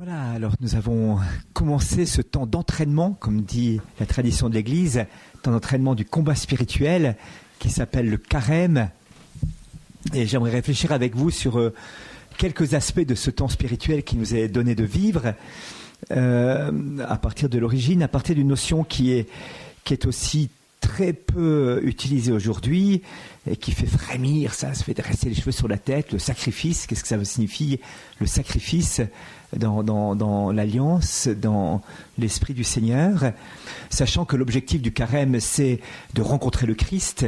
Voilà, alors nous avons commencé ce temps d'entraînement, comme dit la tradition de l'Église, temps d'entraînement du combat spirituel qui s'appelle le carême. Et j'aimerais réfléchir avec vous sur quelques aspects de ce temps spirituel qui nous est donné de vivre à partir de l'origine, à partir d'une notion qui est aussi très peu utilisée aujourd'hui et qui fait frémir, ça se fait dresser les cheveux sur la tête, le sacrifice. Qu'est-ce que ça signifie, le sacrifice dans l'alliance, dans l'esprit du Seigneur, sachant que l'objectif du carême, c'est de rencontrer le Christ.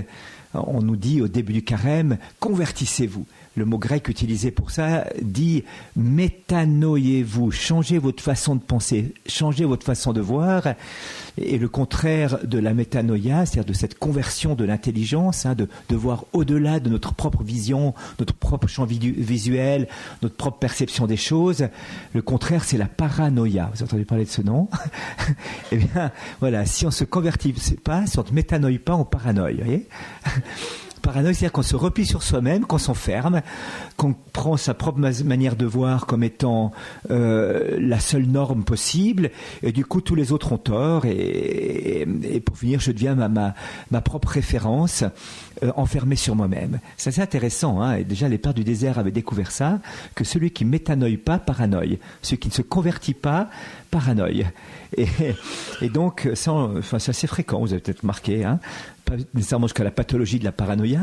On nous dit au début du carême, convertissez-vous. Le mot grec utilisé pour ça dit métanoïez-vous, changez votre façon de penser, changez votre façon de voir. Et le contraire de la métanoïa, c'est-à-dire de cette conversion de l'intelligence, de voir au-delà de notre propre vision, notre propre champ visuel, notre propre perception des choses. Le contraire, c'est la paranoïa. Vous entendez parler de ce nom? Eh bien, voilà, si on se convertit pas, si on ne métanoïe pas, on paranoïe, vous voyez? Paranoïa, c'est-à-dire qu'on se replie sur soi-même, qu'on s'enferme, qu'on prend sa propre manière de voir comme étant la seule norme possible, et du coup tous les autres ont tort, et pour finir je deviens ma propre référence, enfermé sur moi-même. Ça, c'est intéressant, hein, et déjà les pères du désert avaient découvert ça, que celui qui métanoïe pas, paranoïe. Celui qui ne se convertit pas, paranoïe. Et donc, ça, c'est assez fréquent, vous avez peut-être remarqué, hein, pas nécessairement jusqu'à la pathologie de la paranoïa,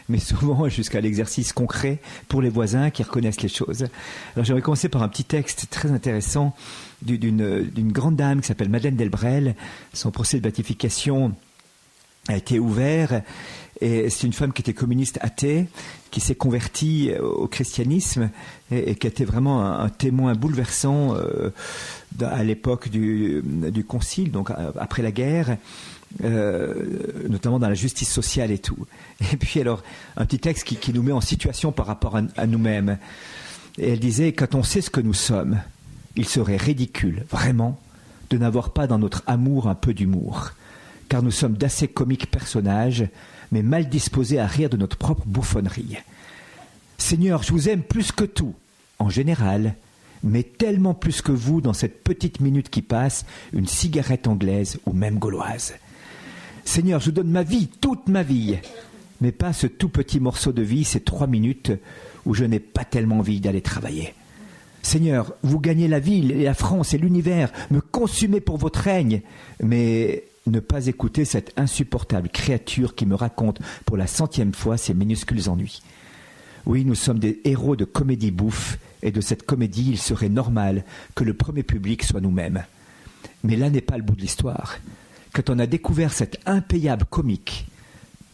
mais souvent jusqu'à l'exercice concret pour les voisins qui reconnaissent les choses. Alors j'aimerais commencer par un petit texte très intéressant d'une grande dame qui s'appelle Madeleine Delbrel. Son procès de béatification a été ouvert, et c'est une femme qui était communiste athée, qui s'est convertie au christianisme et qui a été vraiment un témoin bouleversant à l'époque du concile, donc après la guerre, notamment dans la justice sociale et tout. Et puis alors, un petit texte qui nous met en situation par rapport à nous-mêmes. Et elle disait, quand on sait ce que nous sommes, il serait ridicule, vraiment, de n'avoir pas dans notre amour un peu d'humour. Car nous sommes d'assez comiques personnages, mais mal disposés à rire de notre propre bouffonnerie. Seigneur, je vous aime plus que tout, en général, mais tellement plus que vous dans cette petite minute qui passe, une cigarette anglaise ou même gauloise. Seigneur, je vous donne ma vie, toute ma vie, mais pas ce tout petit morceau de vie, ces 3 minutes où je n'ai pas tellement envie d'aller travailler. Seigneur, vous gagnez la ville et la France et l'univers, me consumez pour votre règne, mais ne pas écouter cette insupportable créature qui me raconte pour la 100e fois ses minuscules ennuis. Oui, nous sommes des héros de comédie bouffe, et de cette comédie, il serait normal que le premier public soit nous-mêmes. Mais là n'est pas le bout de l'histoire. Quand on a découvert cette impayable comique,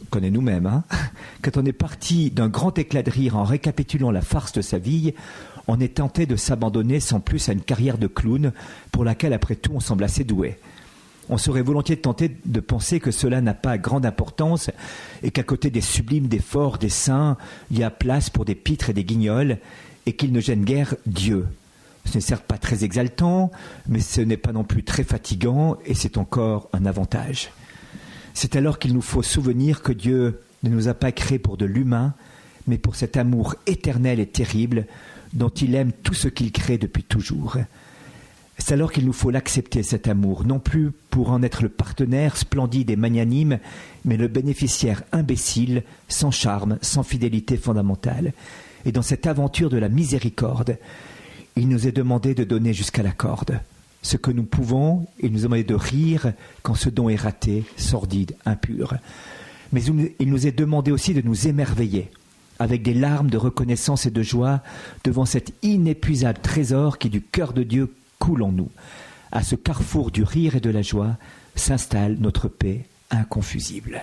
on connaît nous-mêmes, hein, quand on est parti d'un grand éclat de rire en récapitulant la farce de sa vie, on est tenté de s'abandonner sans plus à une carrière de clown pour laquelle, après tout, on semble assez doué. On serait volontiers tenté de penser que cela n'a pas grande importance et qu'à côté des sublimes, des forts, des saints, il y a place pour des pitres et des guignols et qu'il ne gêne guère Dieu. Ce n'est certes pas très exaltant, mais ce n'est pas non plus très fatigant et c'est encore un avantage. C'est alors qu'il nous faut souvenir que Dieu ne nous a pas créés pour de l'humain, mais pour cet amour éternel et terrible dont il aime tout ce qu'il crée depuis toujours. C'est alors qu'il nous faut l'accepter, cet amour, non plus pour en être le partenaire splendide et magnanime, mais le bénéficiaire imbécile, sans charme, sans fidélité fondamentale. Et dans cette aventure de la miséricorde, il nous est demandé de donner jusqu'à la corde. Ce que nous pouvons, il nous est demandé de rire quand ce don est raté, sordide, impur. Mais il nous est demandé aussi de nous émerveiller, avec des larmes de reconnaissance et de joie, devant cet inépuisable trésor qui, du cœur de Dieu, coule en nous. À ce carrefour du rire et de la joie s'installe notre paix inconfusible.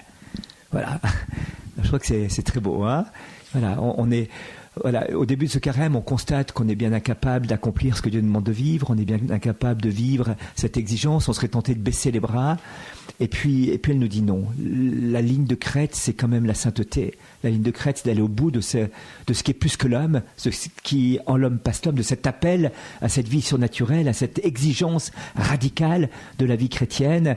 Voilà. Je crois que c'est très beau, hein. Voilà, voilà, au début de ce carême, on constate qu'on est bien incapable d'accomplir ce que Dieu nous demande de vivre, on est bien incapable de vivre cette exigence, on serait tenté de baisser les bras, et puis elle nous dit non. La ligne de crête, c'est quand même la sainteté. La ligne de crête, c'est d'aller au bout de ce qui est plus que l'homme, ce qui en l'homme passe l'homme, de cet appel à cette vie surnaturelle, à cette exigence radicale de la vie chrétienne,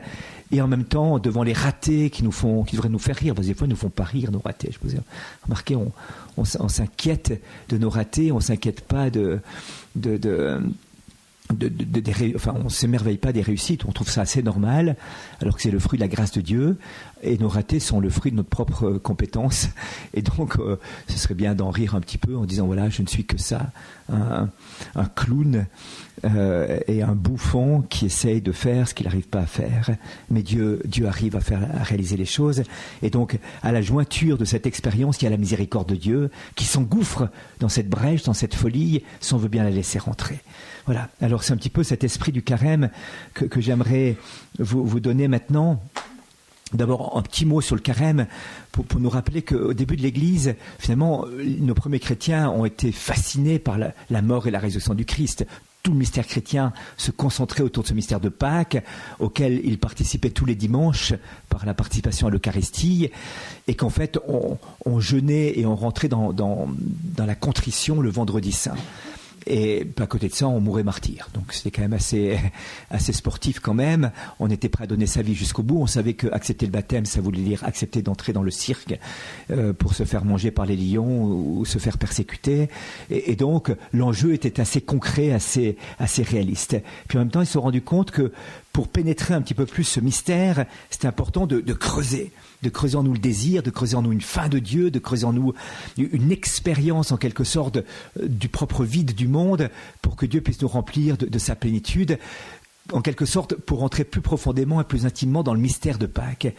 et en même temps, devant les ratés qui devraient nous faire rire, parce que des fois, ils ne nous font pas rire, nos ratés. Je vous ai remarqué, on s'inquiète de nos ratés, on ne s'inquiète pas de on ne s'émerveille pas des réussites, on trouve ça assez normal, alors que c'est le fruit de la grâce de Dieu, et nos ratés sont le fruit de notre propre compétence. Et donc, ce serait bien d'en rire un petit peu en disant, voilà, je ne suis que ça, un clown et un bouffon qui essaye de faire ce qu'il n'arrive pas à faire. Mais Dieu arrive à réaliser les choses. Et donc, à la jointure de cette expérience, il y a la miséricorde de Dieu qui s'engouffre dans cette brèche, dans cette folie, si on veut bien la laisser rentrer. Voilà. Alors, c'est un petit peu cet esprit du carême que j'aimerais vous donner maintenant. D'abord, un petit mot sur le carême pour nous rappeler qu'au début de l'Église, finalement, nos premiers chrétiens ont été fascinés par la mort et la résurrection du Christ. Tout le mystère chrétien se concentrait autour de ce mystère de Pâques, auquel ils participaient tous les dimanches par la participation à l'Eucharistie, et qu'en fait, on jeûnait et on rentrait dans la contrition le vendredi saint. Et à côté de ça, on mourait martyr. Donc c'était quand même assez sportif quand même. On était prêt à donner sa vie jusqu'au bout. On savait que accepter le baptême, ça voulait dire accepter d'entrer dans le cirque pour se faire manger par les lions ou se faire persécuter. Et donc l'enjeu était assez concret, assez réaliste. Puis en même temps, ils se sont rendus compte que pour pénétrer un petit peu plus ce mystère, c'était important de creuser en nous le désir, de creuser en nous une faim de Dieu, de creuser en nous une expérience en quelque sorte du propre vide du monde pour que Dieu puisse nous remplir de sa plénitude, en quelque sorte pour entrer plus profondément et plus intimement dans le mystère de Pâques.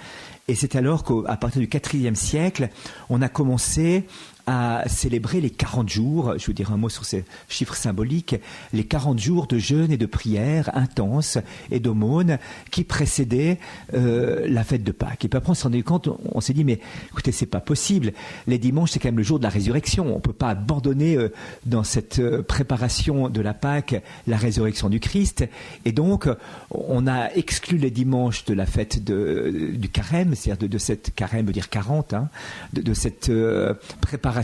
Et c'est alors qu'à partir du IVe siècle, on a commencé à célébrer les 40 jours, je vous dirai un mot sur ces chiffres symboliques, les 40 jours de jeûne et de prière intense et d'aumône qui précédaient la fête de Pâques. Et puis après on s'en est rendu compte, on s'est dit mais écoutez, c'est pas possible, les dimanches c'est quand même le jour de la résurrection, on peut pas abandonner dans cette préparation de la Pâques la résurrection du Christ, et donc on a exclu les dimanches de la fête du carême, c'est-à-dire de cette carême veut dire 40, de cette préparation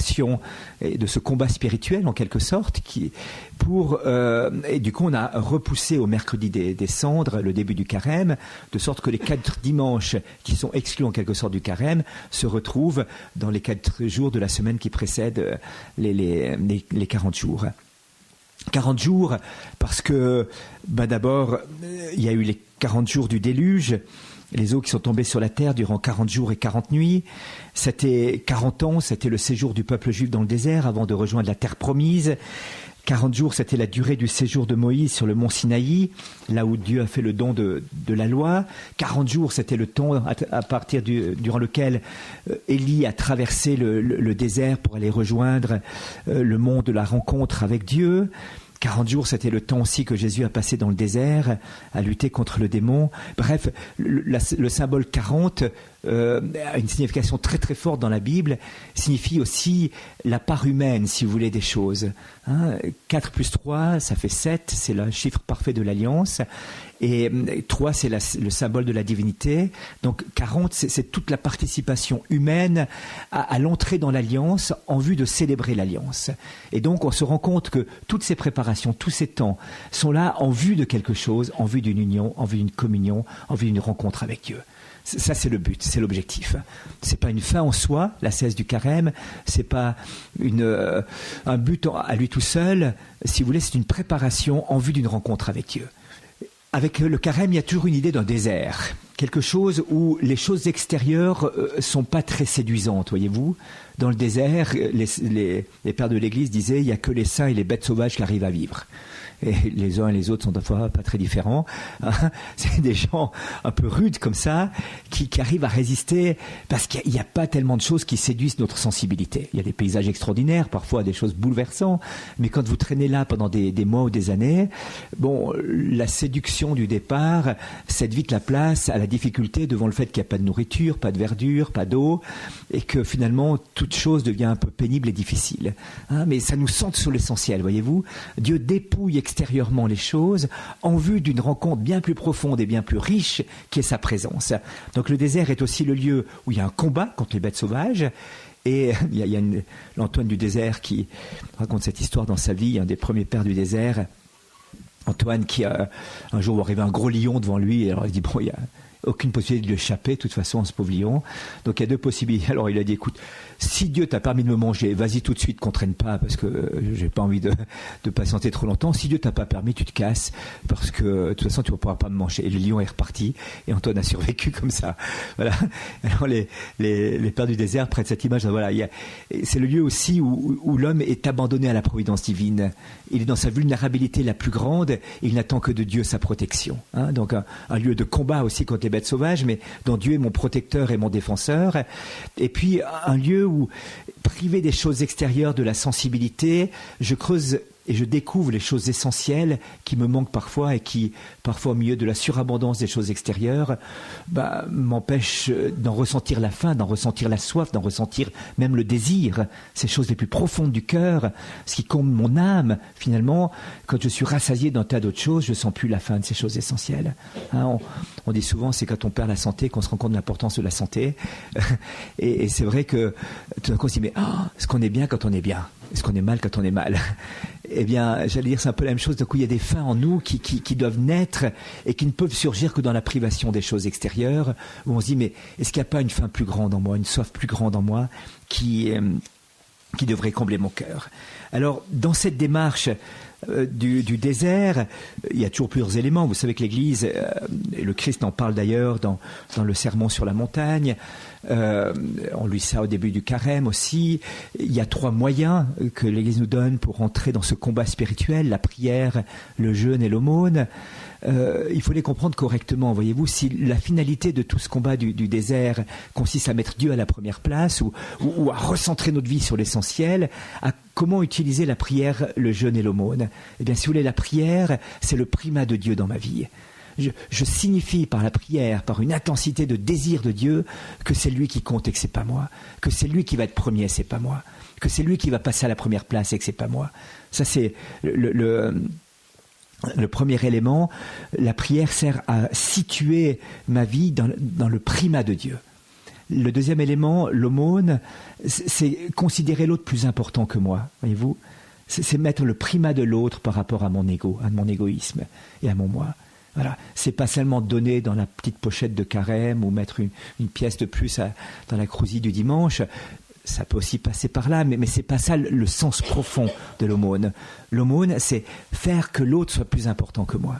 et de ce combat spirituel en quelque sorte et du coup on a repoussé au mercredi des cendres le début du carême, de sorte que les 4 dimanches qui sont exclus en quelque sorte du carême se retrouvent dans les 4 jours de la semaine qui précèdent les 40 jours. 40 jours parce que d'abord il y a eu les 40 jours du déluge, les eaux qui sont tombées sur la terre durant 40 jours et 40 nuits. C'était 40 ans, c'était le séjour du peuple juif dans le désert avant de rejoindre la terre promise. 40 jours, c'était la durée du séjour de Moïse sur le mont Sinaï, là où Dieu a fait le don de la loi. 40 jours, c'était le temps durant lequel Élie a traversé le désert pour aller rejoindre le mont de la rencontre avec Dieu. 40 jours, c'était le temps aussi que Jésus a passé dans le désert, à lutter contre le démon. Bref, le symbole 40 a une signification très très forte dans la Bible, signifie aussi la part humaine, si vous voulez, des choses. 4 plus 3, ça fait 7, c'est le chiffre parfait de l'alliance. Et 3, c'est le symbole de la divinité. Donc 40, c'est toute la participation humaine à l'entrée dans l'alliance en vue de célébrer l'alliance. Et donc on se rend compte que toutes ces préparations, tous ces temps sont là en vue de quelque chose, en vue d'une union, en vue d'une communion, en vue d'une rencontre avec Dieu. Ça, c'est le but, c'est l'objectif. C'est pas une fin en soi, l'ascèse du carême, c'est pas un but à lui tout seul. Si vous voulez, c'est une préparation en vue d'une rencontre avec Dieu. Avec le carême, il y a toujours une idée d'un désert, quelque chose où les choses extérieures sont pas très séduisantes, voyez-vous. Dans le désert, les pères de l'Église disaient il y a que les saints et les bêtes sauvages qui arrivent à vivre. Et les uns et les autres sont parfois pas très différents. C'est des gens un peu rudes comme ça, qui arrivent à résister, parce qu'il n'y a pas tellement de choses qui séduisent notre sensibilité. Il y a des paysages extraordinaires, parfois des choses bouleversantes, mais quand vous traînez là pendant des mois ou des années, la séduction du départ cède vite la place à la difficulté devant le fait qu'il n'y a pas de nourriture, pas de verdure, pas d'eau, et que finalement toute chose devient un peu pénible et difficile. Mais ça nous centre sur l'essentiel, voyez-vous. Dieu dépouille extérieurement les choses en vue d'une rencontre bien plus profonde et bien plus riche qui est sa présence. Donc le désert est aussi le lieu où il y a un combat contre les bêtes sauvages. Et il y a l'Antoine du désert qui raconte cette histoire dans sa vie, un des premiers pères du désert. Antoine qui un jour va arriver un gros lion devant lui, et alors il dit il y a aucune possibilité de l'échapper, de toute façon, ce pauvre lion. Donc il y a deux possibilités. Alors il a dit, écoute, si Dieu t'a permis de me manger, vas-y tout de suite, qu'on traîne pas, parce que j'ai pas envie de patienter trop longtemps. Si Dieu t'a pas permis, tu te casses, parce que de toute façon, tu ne pourras pas me manger. Et le lion est reparti, et Antoine a survécu comme ça. Voilà. Alors les pères du désert prennent cette image. Voilà, c'est le lieu aussi où l'homme est abandonné à la providence divine. Il est dans sa vulnérabilité la plus grande, et il n'attend que de Dieu sa protection. Hein, donc un lieu de combat aussi contre les bêtes sauvages, mais dont Dieu est mon protecteur et mon défenseur. Et puis un lieu où, privé des choses extérieures, de la sensibilité, je creuse et je découvre les choses essentielles qui me manquent parfois et qui, parfois au milieu de la surabondance des choses extérieures, m'empêchent d'en ressentir la faim, d'en ressentir la soif, d'en ressentir même le désir, ces choses les plus profondes du cœur, ce qui comble mon âme. Finalement, quand je suis rassasié d'un tas d'autres choses, je ne sens plus la faim de ces choses essentielles. Hein, on dit souvent, c'est quand on perd la santé qu'on se rend compte de l'importance de la santé. Et c'est vrai que tout d'un coup on se dit, mais est-ce qu'on est bien quand on est bien ? Est-ce qu'on est mal quand on est mal ? Eh bien, j'allais dire, c'est un peu la même chose. D'un coup, il y a des faims en nous qui doivent naître et qui ne peuvent surgir que dans la privation des choses extérieures, où on se dit, mais est-ce qu'il n'y a pas une faim plus grande en moi, une soif plus grande en moi qui devrait combler mon cœur ? Alors, dans cette démarche du désert, il y a toujours plusieurs éléments. Vous savez que l'Église, et le Christ en parle d'ailleurs dans le sermon sur la montagne, on lit ça au début du carême aussi. Il y a 3 moyens que l'Église nous donne pour entrer dans ce combat spirituel: la prière, le jeûne et l'aumône. Il faut les comprendre correctement, voyez-vous. Si la finalité de tout ce combat du désert consiste à mettre Dieu à la première place ou à recentrer notre vie sur l'essentiel, à comment utiliser la prière, le jeûne et l'aumône ? Eh bien, si vous voulez, la prière, c'est le primat de Dieu dans ma vie. Je signifie par la prière, par une intensité de désir de Dieu, que c'est lui qui compte et que c'est pas moi, que c'est lui qui va être premier et c'est pas moi, que c'est lui qui va passer à la première place et que c'est pas moi. Ça, c'est le premier élément. La prière sert à situer ma vie dans le primat de Dieu. Le deuxième élément, l'aumône, c'est considérer l'autre plus important que moi, voyez-vous. C'est mettre le primat de l'autre par rapport à mon ego, à mon égoïsme et à mon moi. Voilà, c'est pas seulement donner dans la petite pochette de carême ou mettre une pièce de plus dans la crousille du dimanche. Ça peut aussi passer par là, mais c'est pas ça le sens profond de l'aumône. L'aumône, c'est faire que l'autre soit plus important que moi.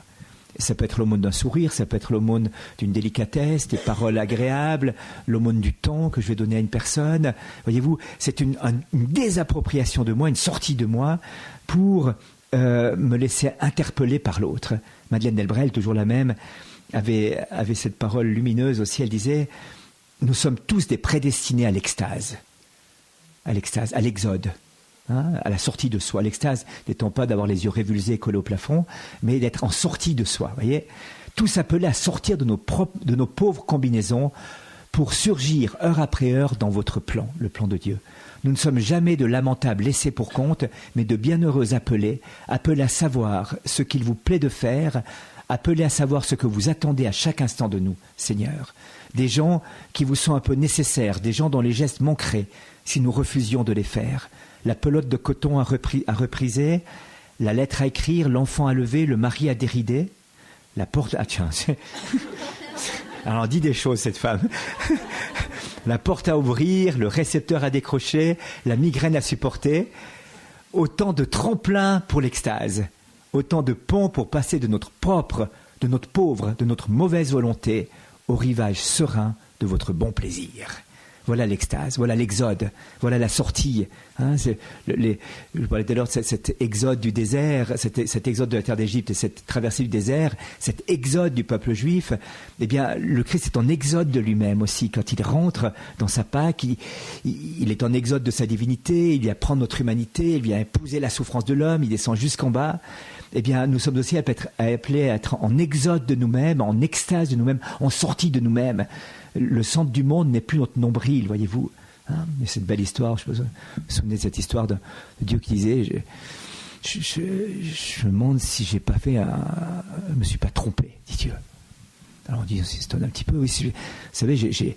Ça peut être l'aumône d'un sourire, ça peut être l'aumône d'une délicatesse, des paroles agréables, l'aumône du temps que je vais donner à une personne. Voyez-vous, c'est une désappropriation de moi, une sortie de moi pour me laisser interpeller par l'autre. Madeleine Delbrel, toujours la même, avait cette parole lumineuse aussi. Elle disait, nous sommes tous des prédestinés à l'extase, à l'exode, hein, à la sortie de soi. L'extase n'étant pas d'avoir les yeux révulsés collés au plafond, mais d'être en sortie de soi. Voyez, tous appelés à sortir de nos pauvres combinaisons pour surgir heure après heure dans votre plan, le plan de Dieu. Nous ne sommes jamais de lamentables laissés pour compte, mais de bienheureux appelés à savoir ce qu'il vous plaît de faire, appelés à savoir ce que vous attendez à chaque instant de nous, Seigneur. Des gens qui vous sont un peu nécessaires, des gens dont les gestes manqueraient si nous refusions de les faire. La pelote de coton à repriser, la lettre à écrire, l'enfant à lever, le mari à dérider, la porte... Ah tiens, alors dit des choses cette femme. La porte à ouvrir, le récepteur à décrocher, la migraine à supporter. Autant de tremplins pour l'extase. Autant de ponts pour passer de notre pauvre, de notre mauvaise volonté au rivage serein de votre bon plaisir. Voilà l'extase, voilà l'exode, voilà la sortie. Hein, je parlais tout à l'heure de cet exode du désert, cet exode de la terre d'Égypte et cette traversée du désert, cet exode du peuple juif. Eh bien, le Christ est en exode de lui-même aussi. Quand il rentre dans sa Pâque, il est en exode de sa divinité, il vient prendre notre humanité, il vient épouser la souffrance de l'homme, il descend jusqu'en bas. Eh bien, nous sommes aussi appelés à être en exode de nous-mêmes, en extase de nous-mêmes, en sortie de nous-mêmes. Le centre du monde n'est plus notre nombril, voyez-vous. Hein, et cette belle histoire, je me souviens de cette histoire de Dieu qui disait, je me demande si je me suis pas trompé, dit Dieu. Alors on dit, on s'étonne un petit peu. Oui, vous savez, j'ai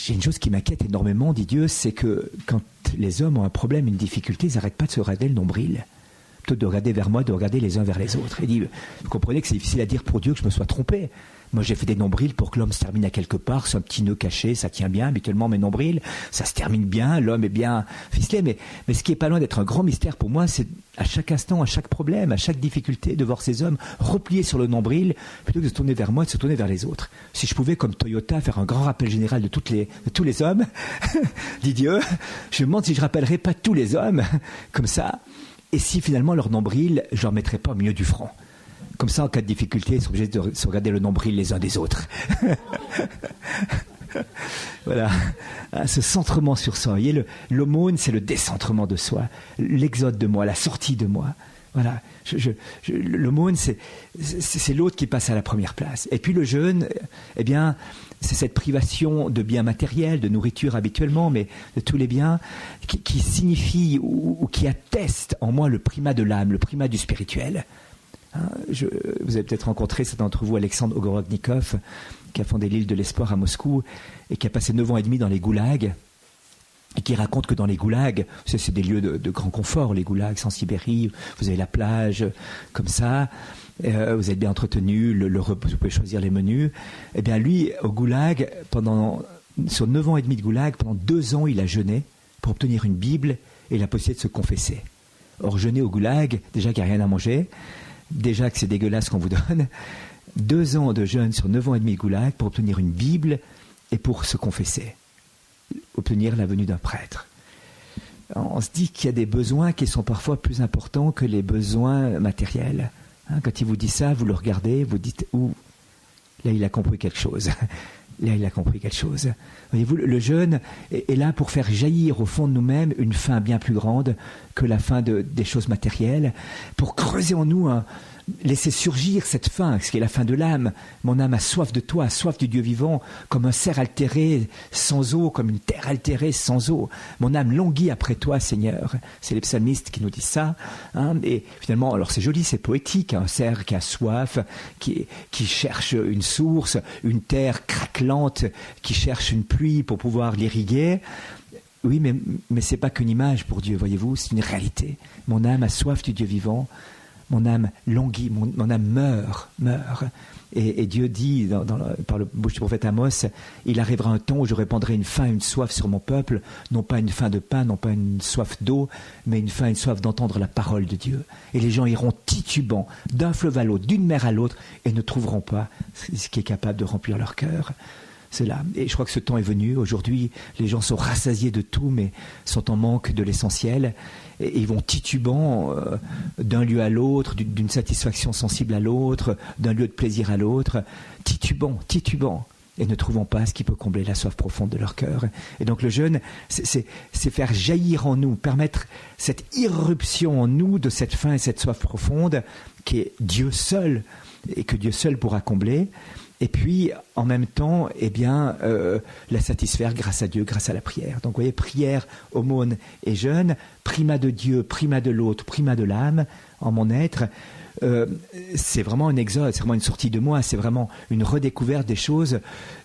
une chose qui m'inquiète énormément, dit Dieu, c'est que quand les hommes ont un problème, une difficulté, ils n'arrêtent pas de se regarder le nombril. plutôt que de regarder vers moi, de regarder les uns vers les autres. Il dit, vous comprenez que c'est difficile à dire pour Dieu que je me sois trompé. Moi, j'ai fait des nombrils pour que l'homme se termine à quelque part, c'est un petit nœud caché, ça tient bien. Habituellement, mes nombrils, ça se termine bien, l'homme est bien ficelé. Mais ce qui est pas loin d'être un grand mystère pour moi, c'est à chaque instant, à chaque problème, à chaque difficulté, de voir ces hommes repliés sur le nombril, plutôt que de se tourner vers moi, de se tourner vers les autres. Si je pouvais, comme Toyota, faire un grand rappel général de tous les hommes, dit Dieu, je me demande si je rappellerais pas tous les hommes, comme ça, et si finalement leur nombril, je leur mettrais pas au milieu du front. Comme ça, en cas de difficulté, ils sont obligés de se regarder le nombril les uns des autres. Voilà, ce centrement sur soi. Vous voyez, l'aumône, c'est le décentrement de soi, l'exode de moi, la sortie de moi. Voilà, l'aumône, c'est l'autre qui passe à la première place. Et puis le jeûne, eh bien, c'est cette privation de biens matériels, de nourriture habituellement, mais de tous les biens, qui signifie ou qui atteste en moi le primat de l'âme, le primat du spirituel. Vous avez peut-être rencontré certains d'entre vous Alexandre Ogorodnikov, qui a fondé l'île de l'Espoir à Moscou et qui a passé 9 ans et demi dans les goulags, et qui raconte que dans les goulags, c'est des lieux de grand confort, les goulags en Sibérie, vous avez la plage, comme ça, vous êtes bien entretenu, vous pouvez choisir les menus. Eh bien lui, au goulag, sur 9 ans et demi de goulag, pendant 2 ans, il a jeûné pour obtenir une Bible et la possibilité de se confesser. Or, jeûner au goulag, déjà qu'il n'y a rien à manger, déjà que c'est dégueulasse qu'on vous donne, 2 ans de jeûne sur 9 ans et demi de goulag pour obtenir une Bible et pour se confesser, obtenir la venue d'un prêtre. On se dit qu'il y a des besoins qui sont parfois plus importants que les besoins matériels. Quand il vous dit ça, vous le regardez, vous dites « Ouh, là il a compris quelque chose ». Là, il a compris quelque chose. Voyez-vous, le jeûne est là pour faire jaillir au fond de nous-mêmes une faim bien plus grande que la faim des choses matérielles, pour creuser en nous, laisser surgir cette faim, ce qui est la faim de l'âme. Mon âme a soif de toi, a soif du Dieu vivant, comme un cerf altéré sans eau, comme une terre altérée sans eau. Mon âme languit après toi, Seigneur. C'est les psalmistes qui nous disent ça. Et finalement, alors c'est joli, c'est poétique, un cerf qui a soif, qui cherche une source, une terre craquelante, qui cherche une pluie pour pouvoir l'irriguer. Oui, mais c'est pas qu'une image pour Dieu, voyez-vous, c'est une réalité. Mon âme a soif du Dieu vivant. Mon âme languit, mon âme meurt. Et Dieu dit, par le bouche du prophète Amos, il arrivera un temps où je répandrai une faim, une soif sur mon peuple, non pas une faim de pain, non pas une soif d'eau, mais une faim, une soif d'entendre la parole de Dieu. Et les gens iront titubant d'un fleuve à l'autre, d'une mer à l'autre, et ne trouveront pas ce qui est capable de remplir leur cœur. C'est là. Et je crois que ce temps est venu. Aujourd'hui, les gens sont rassasiés de tout, mais sont en manque de l'essentiel. Et ils vont titubant d'un lieu à l'autre, d'une satisfaction sensible à l'autre, d'un lieu de plaisir à l'autre, titubant, et ne trouvant pas ce qui peut combler la soif profonde de leur cœur. Et donc le jeûne, c'est faire jaillir en nous, permettre cette irruption en nous de cette faim et cette soif profonde qui est Dieu seul, et que Dieu seul pourra combler. Et puis, en même temps, la satisfaire grâce à Dieu, grâce à la prière. Donc, vous voyez, prière, aumône et jeûne, primat de Dieu, primat de l'autre, primat de l'âme, en mon être. C'est vraiment un exode, c'est vraiment une sortie de moi, c'est vraiment une redécouverte des choses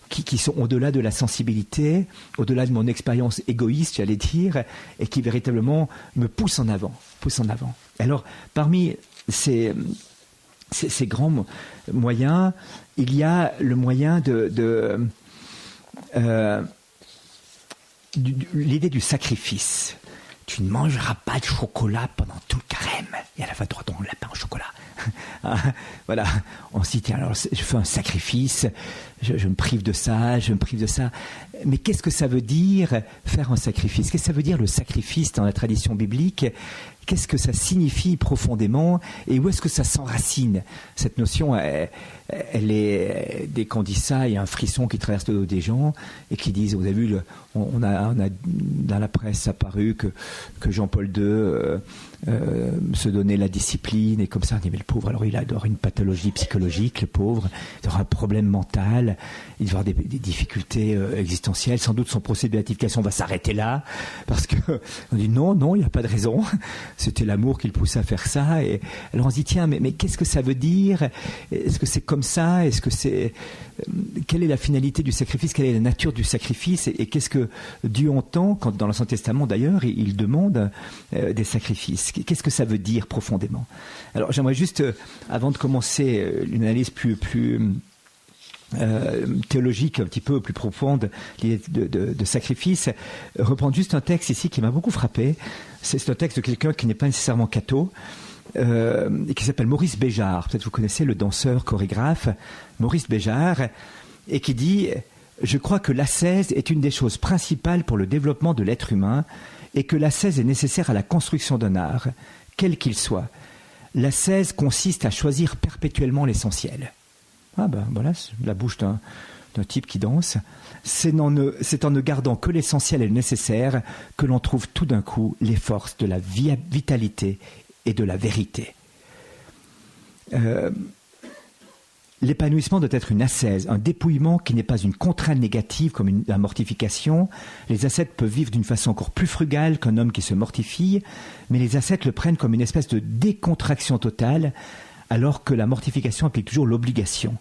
qui sont au-delà de la sensibilité, au-delà de mon expérience égoïste, j'allais dire, et qui véritablement me poussent en avant. Alors, parmi ces grands moyens, il y a le moyen l'idée du sacrifice. Tu ne mangeras pas de chocolat pendant tout le carême. Et à la fin, tu auras ton lapin au chocolat. Voilà, on se dit, tiens, alors je fais un sacrifice, je me prive de ça, Mais qu'est-ce que ça veut dire faire un sacrifice? Qu'est-ce que ça veut dire le sacrifice dans la tradition biblique? Qu'est-ce que ça signifie profondément? Et où est-ce que ça s'enracine? Cette notion, elle est, dès qu'on dit ça, il y a un frisson qui traverse le dos des gens et qui disent, vous avez vu, on a dans la presse apparu que Jean-Paul II se donnait la discipline et comme ça, on dit, mais le pauvre, alors il a une pathologie psychologique, le pauvre, il aura un problème mental, il va avoir des difficultés existentielles, sans doute son procès de béatification va s'arrêter là, parce que on dit non, il n'y a pas de raison, c'était l'amour qui le poussait à faire ça. Et alors on se dit, tiens, mais qu'est-ce que ça veut dire? Est-ce que c'est comme ça? Quelle est la finalité du sacrifice? Quelle est la nature du sacrifice? Et qu'est-ce que Dieu entend quand, dans l'Ancien Testament d'ailleurs, il demande des sacrifices? Qu'est-ce que ça veut dire profondément? Alors j'aimerais juste, avant de commencer une analyse plus théologique, un petit peu plus profonde, l'idée de sacrifice, reprendre juste un texte ici qui m'a beaucoup frappé. C'est un texte de quelqu'un qui n'est pas nécessairement catho, et qui s'appelle Maurice Béjart. Peut-être vous connaissez le danseur chorégraphe Maurice Béjart, et qui dit « Je crois que l'ascèse est une des choses principales pour le développement de l'être humain, et que l'ascèse est nécessaire à la construction d'un art, quel qu'il soit. L'ascèse consiste à choisir perpétuellement l'essentiel. » Ah ben voilà, la bouche d'un type qui danse. C'est en ne gardant que l'essentiel et le nécessaire que l'on trouve tout d'un coup les forces de la vitalité et de la vérité. L'épanouissement doit être une ascèse, un dépouillement qui n'est pas une contrainte négative comme la mortification. Les ascètes peuvent vivre d'une façon encore plus frugale qu'un homme qui se mortifie, mais les ascètes le prennent comme une espèce de décontraction totale, alors que la mortification implique toujours l'obligation.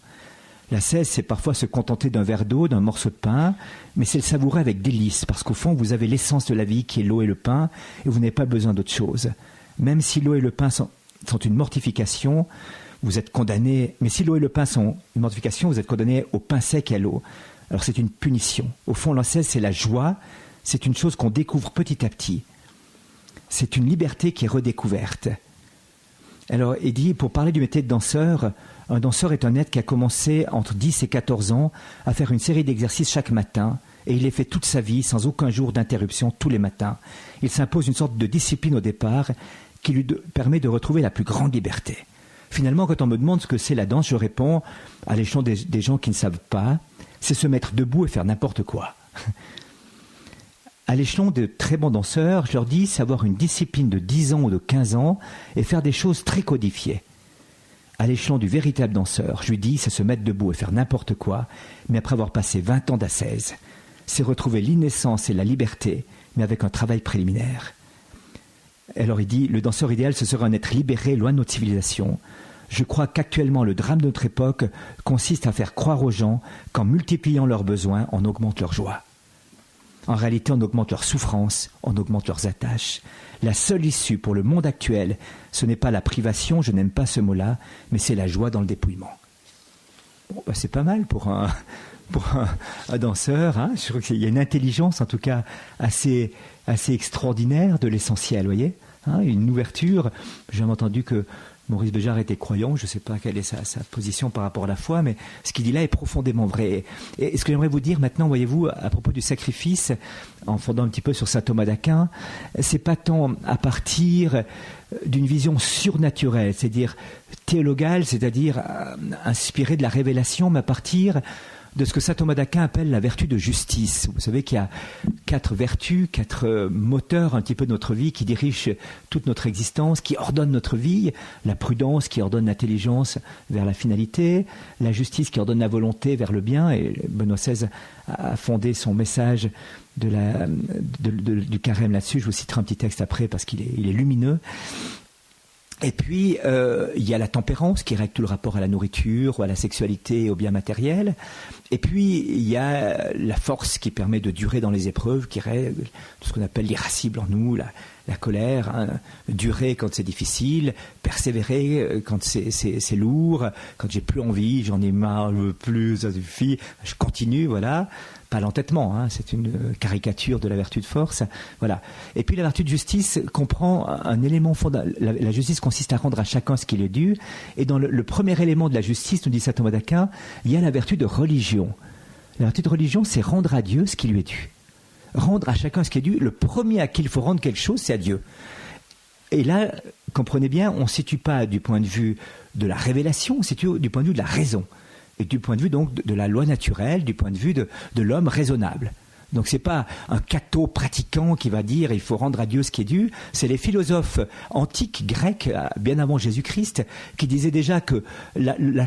L'ascèse, c'est parfois se contenter d'un verre d'eau, d'un morceau de pain, mais c'est le savourer avec délice, parce qu'au fond, vous avez l'essence de la vie qui est l'eau et le pain, et vous n'avez pas besoin d'autre chose. Même si l'eau et le pain sont une mortification, vous êtes condamné, mais si l'eau et le pain sont une mortification, vous êtes condamné au pain sec et à l'eau. Alors c'est une punition. Au fond, l'ascèse, c'est la joie, c'est une chose qu'on découvre petit à petit. C'est une liberté qui est redécouverte. Alors, il dit, pour parler du métier de danseur, un danseur est un être qui a commencé entre 10 et 14 ans à faire une série d'exercices chaque matin, et il les fait toute sa vie, sans aucun jour d'interruption, tous les matins. Il s'impose une sorte de discipline au départ, qui lui permet de retrouver la plus grande liberté. Finalement, quand on me demande ce que c'est la danse, je réponds, à l'échelon des gens qui ne savent pas, c'est se mettre debout et faire n'importe quoi. À l'échelon de très bons danseurs, je leur dis, c'est avoir une discipline de 10 ans ou de 15 ans et faire des choses très codifiées. À l'échelon du véritable danseur, je lui dis, c'est se mettre debout et faire n'importe quoi, mais après avoir passé 20 ans d'ascèse. C'est retrouver l'innocence et la liberté, mais avec un travail préliminaire. Alors il dit, le danseur idéal, ce serait un être libéré, loin de notre civilisation. Je crois qu'actuellement, le drame de notre époque consiste à faire croire aux gens qu'en multipliant leurs besoins, on augmente leur joie. En réalité, on augmente leur souffrance, on augmente leurs attaches. La seule issue pour le monde actuel, ce n'est pas la privation, je n'aime pas ce mot-là, mais c'est la joie dans le dépouillement. Bon, c'est pas mal pour un danseur. Hein. Je trouve qu'il y a une intelligence, en tout cas, assez extraordinaire de l'essentiel, vous voyez, hein, une ouverture. J'ai entendu que Maurice Béjart était croyant, je ne sais pas quelle est sa position par rapport à la foi, mais ce qu'il dit là est profondément vrai. Et ce que j'aimerais vous dire maintenant, voyez-vous, à propos du sacrifice, en fondant un petit peu sur saint Thomas d'Aquin, c'est pas tant à partir d'une vision surnaturelle, c'est-à-dire théologale, c'est-à-dire inspirée de la révélation, mais à partir de ce que saint Thomas d'Aquin appelle la vertu de justice. Vous savez qu'il y a 4 vertus, 4 moteurs un petit peu de notre vie qui dirigent toute notre existence, qui ordonnent notre vie. La prudence qui ordonne l'intelligence vers la finalité, la justice qui ordonne la volonté vers le bien, et Benoît XVI a fondé son message du carême là-dessus. Je vous citerai un petit texte après parce qu'il est lumineux. Et puis, il y a la tempérance qui règle tout le rapport à la nourriture, ou à la sexualité, au bien matériel. Et puis, il y a la force qui permet de durer dans les épreuves, qui règle tout ce qu'on appelle l'irascible en nous, la colère, hein, durer quand c'est difficile, persévérer quand c'est lourd, quand j'ai plus envie, j'en ai marre, je veux plus, ça suffit, je continue, voilà. Pas l'entêtement, hein, c'est une caricature de la vertu de force. Voilà. Et puis la vertu de justice comprend un élément fondamental. La justice consiste à rendre à chacun ce qui lui est dû. Et dans le premier élément de la justice, nous dit saint Thomas d'Aquin, il y a la vertu de religion. La vertu de religion, c'est rendre à Dieu ce qui lui est dû. Rendre à chacun ce qui est dû. Le premier à qui il faut rendre quelque chose, c'est à Dieu. Et là, comprenez bien, on ne se situe pas du point de vue de la révélation, on se situe du point de vue de la raison. Et du point de vue donc de la loi naturelle, du point de vue de l'homme raisonnable. Donc c'est pas un catho pratiquant qui va dire il faut rendre à Dieu ce qui est dû. C'est les philosophes antiques grecs, bien avant Jésus-Christ, qui disaient déjà que le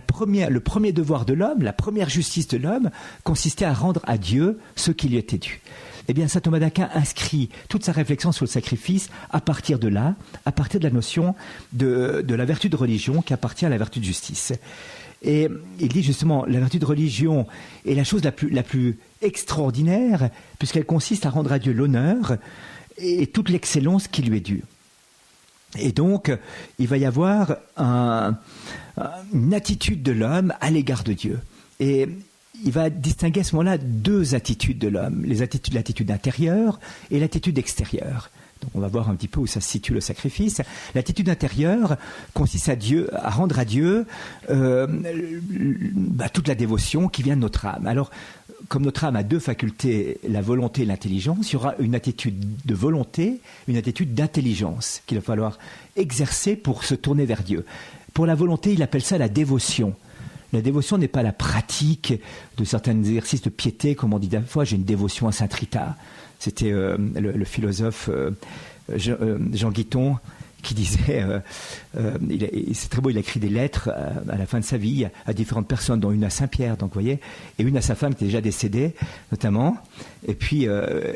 premier devoir de l'homme, la première justice de l'homme, consistait à rendre à Dieu ce qui lui était dû. eh bien, saint Thomas d'Aquin inscrit toute sa réflexion sur le sacrifice à partir de là, à partir de la notion de la vertu de religion qui appartient à la vertu de justice. Et il dit justement, la vertu de religion est la chose la plus extraordinaire, puisqu'elle consiste à rendre à Dieu l'honneur et toute l'excellence qui lui est due. Et donc, il va y avoir une attitude de l'homme à l'égard de Dieu. Et il va distinguer à ce moment-là deux attitudes de l'homme, l'attitude intérieure et l'attitude extérieure. Donc on va voir un petit peu où ça se situe le sacrifice. L'attitude intérieure consiste à rendre à Dieu toute la dévotion qui vient de notre âme. Alors, comme notre âme a deux facultés, la volonté et l'intelligence, il y aura une attitude de volonté, une attitude d'intelligence qu'il va falloir exercer pour se tourner vers Dieu. Pour la volonté, il appelle ça la dévotion. La dévotion n'est pas la pratique de certains exercices de piété, comme on dit fois, j'ai une dévotion à Saint Rita. C'était le philosophe Jean Guiton qui disait, c'est très beau, il a écrit des lettres à la fin de sa vie à différentes personnes, dont une à Saint-Pierre, donc vous voyez, et une à sa femme qui est déjà décédée, notamment. Et puis,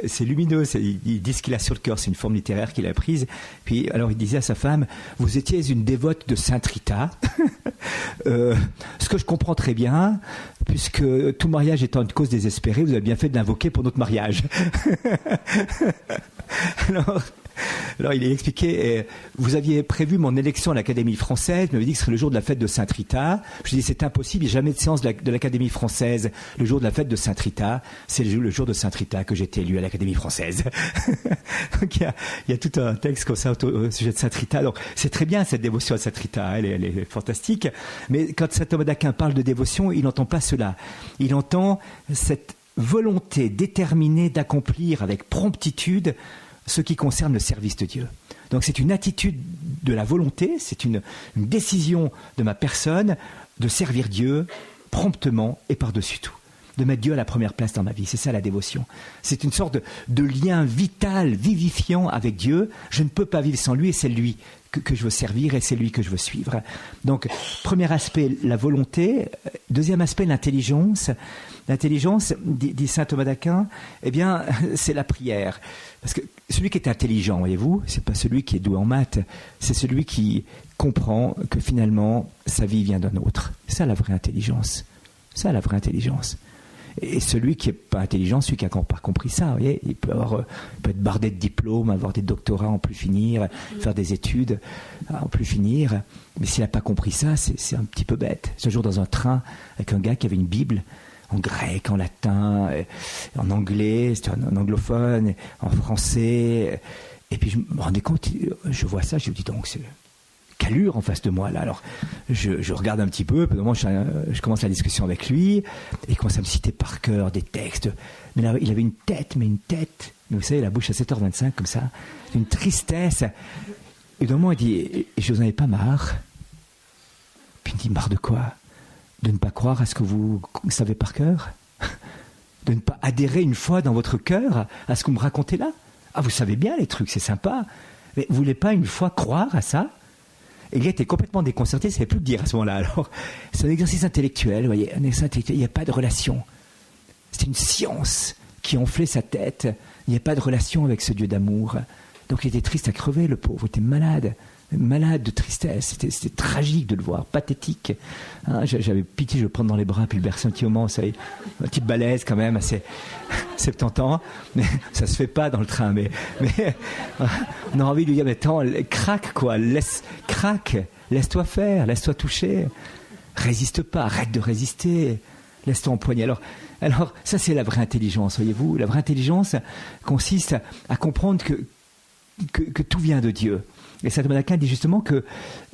c'est lumineux, il dit ce qu'il a sur le cœur, c'est une forme littéraire qu'il a prise. Puis, alors, il disait à sa femme, vous étiez une dévote de Sainte Rita, ce que je comprends très bien, puisque tout mariage étant une cause désespérée, vous avez bien fait de l'invoquer pour notre mariage. Alors, il a expliqué, vous aviez prévu mon élection à l'Académie française, vous m'avez dit que ce serait le jour de la fête de Sainte Rita. Je lui ai dit, c'est impossible, il n'y a jamais de séance de l'Académie française le jour de la fête de Sainte Rita. C'est le jour de Sainte Rita que j'ai été élu à l'Académie française. Donc, il y a tout un texte comme ça au sujet de Sainte Rita. Donc, c'est très bien cette dévotion à Sainte Rita, elle est fantastique. Mais quand saint Thomas d'Aquin parle de dévotion, il n'entend pas cela. Il entend cette volonté déterminée d'accomplir avec promptitude ce qui concerne le service de Dieu. Donc c'est une attitude de la volonté, c'est une décision de ma personne de servir Dieu promptement et par-dessus tout. De mettre Dieu à la première place dans ma vie. C'est ça la dévotion. C'est une sorte de lien vital, vivifiant avec Dieu. Je ne peux pas vivre sans lui et c'est lui que je veux servir et c'est lui que je veux suivre. Donc, premier aspect, la volonté. Deuxième aspect, l'intelligence. L'intelligence, dit saint Thomas d'Aquin, eh bien, c'est la prière. Parce que celui qui est intelligent, voyez-vous, c'est pas celui qui est doué en maths, c'est celui qui comprend que finalement, sa vie vient d'un autre. C'est ça la vraie intelligence. Ça, la vraie intelligence. Et celui qui n'est pas intelligent, celui qui n'a pas compris ça, vous voyez, il peut être bardé de diplômes, avoir des doctorats en plus finir, faire des études en plus finir. Mais s'il n'a pas compris ça, c'est un petit peu bête. Ce jour dans un train avec un gars qui avait une Bible en grec, en latin, en anglais, c'était un anglophone, en français. Et puis je me rendais compte, je vois ça, je me dis donc, c'est qu'allure en face de moi là. Alors je regarde un petit peu, puis moi je commence la discussion avec lui, et il commence à me citer par cœur des textes. Mais là, il avait une tête, mais vous savez, la bouche à 7h25 comme ça, une tristesse. Et d'un moment il dit, je n'en ai pas marre. Puis il me dit, marre de quoi? De ne pas croire à ce que vous savez par cœur? De ne pas adhérer une fois dans votre cœur à ce que vous me racontez là? Ah, vous savez bien les trucs, c'est sympa, mais vous voulez pas une fois croire à ça? Et il était complètement déconcerté, il ne savait plus le dire à ce moment-là. Alors, c'est un exercice intellectuel, vous voyez, un exercice intellectuel, il n'y a pas de relation. C'est une science qui enflait sa tête, il n'y a pas de relation avec ce Dieu d'amour. Donc il était triste à crever, le pauvre, il était malade de tristesse, c'était tragique de le voir, pathétique. Hein, j'avais pitié, je le prendre dans les bras, puis le bercer un petit moment, ça y est, un petit balèze quand même, assez 70 ans, mais ça se fait pas dans le train, mais on a envie de lui dire, mais attends, craque quoi, laisse-toi faire, laisse-toi toucher, résiste pas, arrête de résister, laisse-toi empoigner. Alors ça c'est la vraie intelligence, voyez-vous, la vraie intelligence consiste à comprendre que tout vient de Dieu. Et saint Thomas d'Aquin dit justement que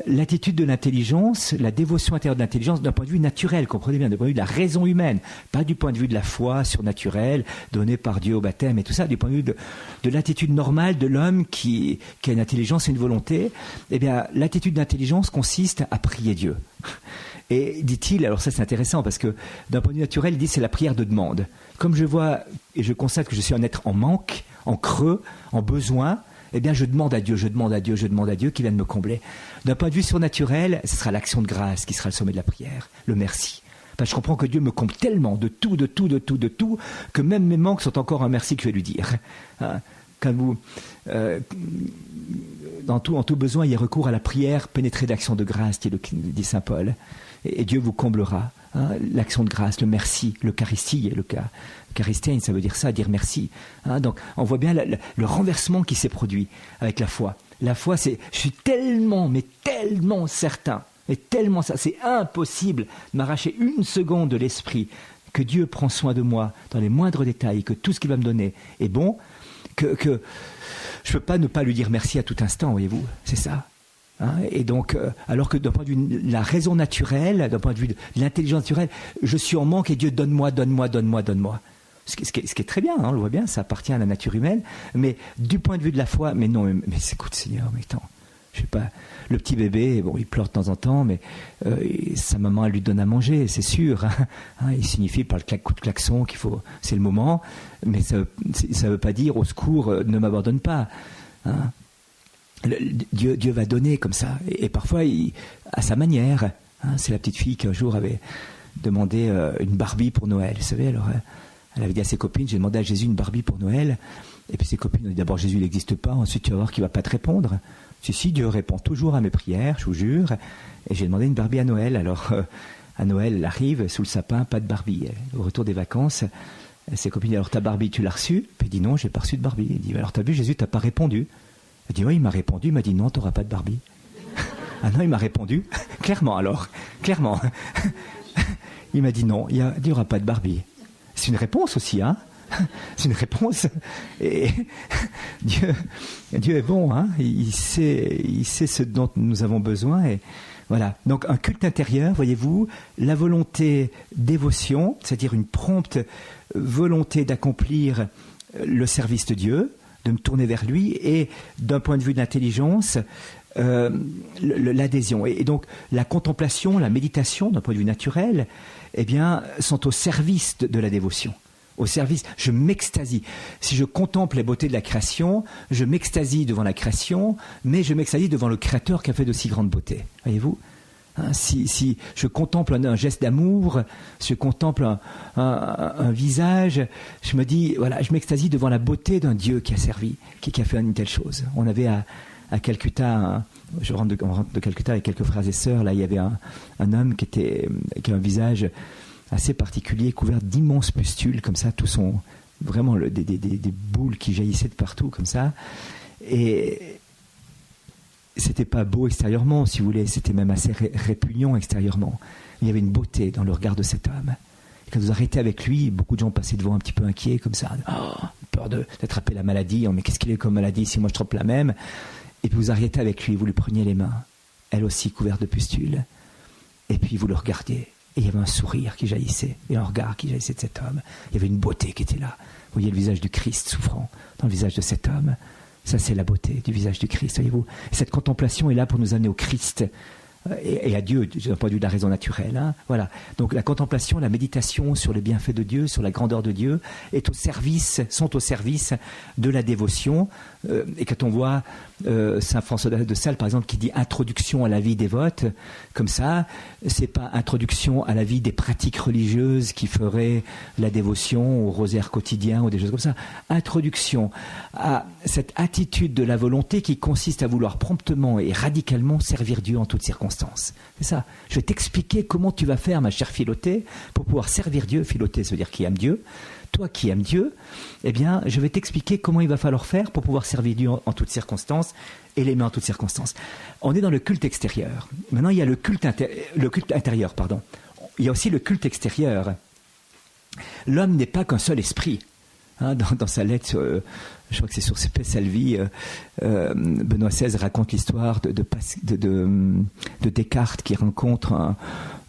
l'attitude de l'intelligence, la dévotion intérieure de l'intelligence, d'un point de vue naturel, comprenez bien, d'un point de vue de la raison humaine, pas du point de vue de la foi surnaturelle donnée par Dieu au baptême et tout ça, du point de vue de l'attitude normale de l'homme qui a une intelligence et une volonté, eh bien l'attitude d'intelligence consiste à prier Dieu. Et dit-il, alors ça c'est intéressant parce que d'un point de vue naturel, il dit c'est la prière de demande. Comme je vois et je constate que je suis un être en manque, en creux, en besoin, eh bien je demande à Dieu qui vienne me combler. D'un point de vue surnaturel, ce sera l'action de grâce qui sera le sommet de la prière, le merci. Enfin, je comprends que Dieu me comble tellement de tout, que même mes manques sont encore un merci que je vais lui dire. Hein, quand vous, en tout besoin, il y a recours à la prière pénétrée d'action de grâce, dit saint Paul. Et Dieu vous comblera. Hein, l'action de grâce, le merci, l'Eucharistie, l'Eucharistie, ça veut dire ça, dire merci. Hein, donc, on voit bien le renversement qui s'est produit avec la foi. La foi, je suis tellement, mais tellement certain, et tellement ça, c'est impossible de m'arracher une seconde de l'esprit que Dieu prend soin de moi dans les moindres détails, que tout ce qu'il va me donner est bon, que je ne peux pas ne pas lui dire merci à tout instant, voyez-vous, c'est ça. Hein, et donc, alors que d'un point de vue de la raison naturelle, d'un point de vue de l'intelligence naturelle, je suis en manque et Dieu donne-moi. Ce qui est très bien, hein, on le voit bien, ça appartient à la nature humaine, mais du point de vue de la foi, mais non, mais écoute Seigneur, mais attends, je sais pas, le petit bébé, bon, il pleure de temps en temps, mais sa maman, elle lui donne à manger, c'est sûr. Hein, il signifie par le coup de klaxon qu'il faut, c'est le moment, mais ça veut pas dire au secours, ne m'abandonne pas. Hein. Dieu va donner comme ça, et parfois à sa manière. Hein, c'est la petite fille qui un jour avait demandé une Barbie pour Noël, vous savez, alors elle avait dit à ses copines, j'ai demandé à Jésus une Barbie pour Noël, et puis ses copines ont dit d'abord Jésus n'existe pas, ensuite tu vas voir qu'il ne va pas te répondre. Si, Dieu répond toujours à mes prières, je vous jure, et j'ai demandé une Barbie à Noël, alors à Noël elle arrive, sous le sapin, pas de Barbie. Au retour des vacances, ses copines disent alors ta Barbie tu l'as reçue? Puis il dit non, j'ai pas reçu de Barbie. Il dit alors t'as vu Jésus, t'as pas répondu? Elle dit oui, il m'a répondu, il m'a dit non, t'auras pas de Barbie. Ah non, il m'a répondu, clairement alors, clairement. Il m'a dit non, il n'y aura pas de Barbie. C'est une réponse aussi, hein. C'est une réponse. Et Dieu est bon, hein. Il sait ce dont nous avons besoin. Et voilà. Donc un culte intérieur, voyez-vous, la volonté dévotion, c'est-à-dire une prompte volonté d'accomplir le service de Dieu, de me tourner vers lui, et d'un point de vue d'intelligence, l'adhésion. Et donc la contemplation, la méditation, d'un point de vue naturel, eh bien, sont au service de la dévotion. Au service, je m'extasie. Si je contemple les beautés de la création, je m'extasie devant la création, mais je m'extasie devant le Créateur qui a fait de si grandes beautés. Voyez-vous, hein, si je contemple un geste d'amour, si je contemple un visage, je me dis, voilà, je m'extasie devant la beauté d'un Dieu qui a servi, qui a fait une telle chose. On avait à Calcutta, on rentre de Calcutta avec quelques frères et sœurs, là il y avait un homme qui a un visage assez particulier, couvert d'immenses pustules, comme ça, vraiment des boules qui jaillissaient de partout, comme ça. Et c'était pas beau extérieurement, si vous voulez, c'était même assez répugnant extérieurement. Il y avait une beauté dans le regard de cet homme. Et quand vous arrêtez avec lui, beaucoup de gens passaient devant un petit peu inquiets, comme ça, peur d'attraper la maladie, mais qu'est-ce qu'il est comme maladie si moi je chope la même? Et puis vous arrêtez avec lui, vous lui preniez les mains, elle aussi couverte de pustules, et puis vous le regardiez. Et il y avait un sourire qui jaillissait, et un regard qui jaillissait de cet homme. Il y avait une beauté qui était là. Vous voyez le visage du Christ souffrant dans le visage de cet homme. Ça, c'est la beauté du visage du Christ, voyez-vous. Et cette contemplation est là pour nous amener au Christ et à Dieu, d'un point de vue de la raison naturelle. Hein. Voilà. Donc la contemplation, la méditation sur les bienfaits de Dieu, sur la grandeur de Dieu, sont au service de la dévotion. Et quand on voit Saint François de Sales, par exemple, qui dit introduction à la vie dévote, comme ça, c'est pas introduction à la vie des pratiques religieuses qui feraient la dévotion au rosaire quotidien ou des choses comme ça. Introduction à cette attitude de la volonté qui consiste à vouloir promptement et radicalement servir Dieu en toutes circonstances. C'est ça. Je vais t'expliquer comment tu vas faire, ma chère Philotée, pour pouvoir servir Dieu. Philotée, ça veut dire qui aime Dieu. Toi qui aimes Dieu, eh bien, je vais t'expliquer comment il va falloir faire pour pouvoir servir Dieu en toutes circonstances et l'aimer en toutes circonstances. On est dans le culte extérieur. Maintenant, il y a le culte intérieur. Il y a aussi le culte extérieur. L'homme n'est pas qu'un seul esprit. Hein, dans sa lettre, je crois que c'est sur Spes Salvi, Benoît XVI raconte l'histoire de Descartes qui rencontre